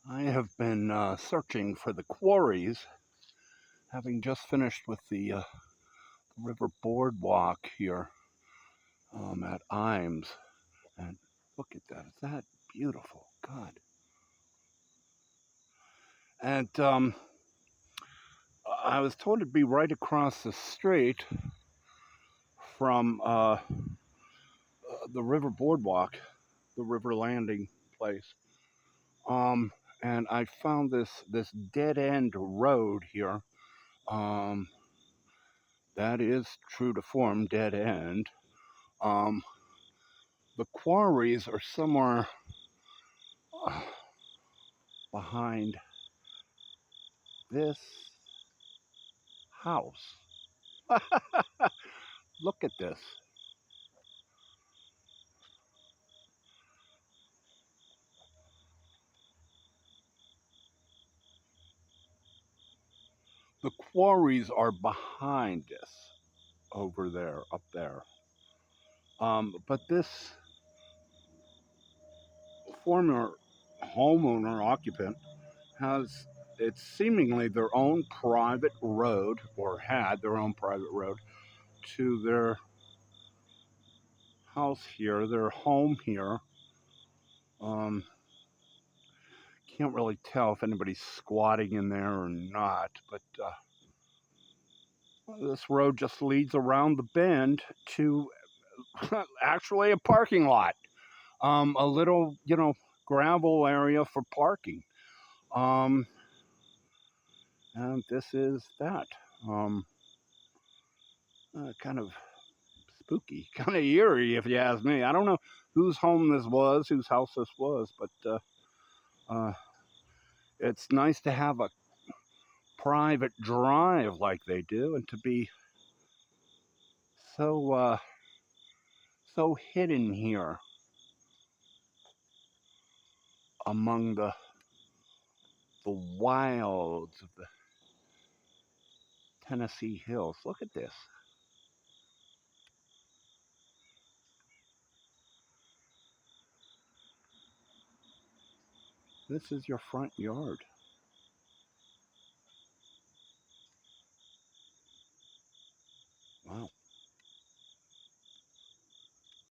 I have been searching for the quarries, having just finished with the river boardwalk here at Ijams. And look at that. Is that beautiful? God. And I was told it'd be right across the street from the river boardwalk, the river landing place. Um, and I found this dead end road here. Um, that is true to form, dead end. Um, the quarries are somewhere behind this house. Look at this. The quarries are behind this, over there, up there. But this former homeowner occupant has, it's seemingly their own private road, or had their own private road to their house here, their home here. Can't really tell if anybody's squatting in there or not, but this road just leads around the bend to actually a parking lot, a little, gravel area for parking. Um, and this is that. Um, Kind of spooky, kind of eerie, if you ask me. I don't know whose home this was, whose house this was, but uh, it's nice to have a private drive like they do, and to be so hidden here among the wilds of the Tennessee hills. Look at this. This is your front yard.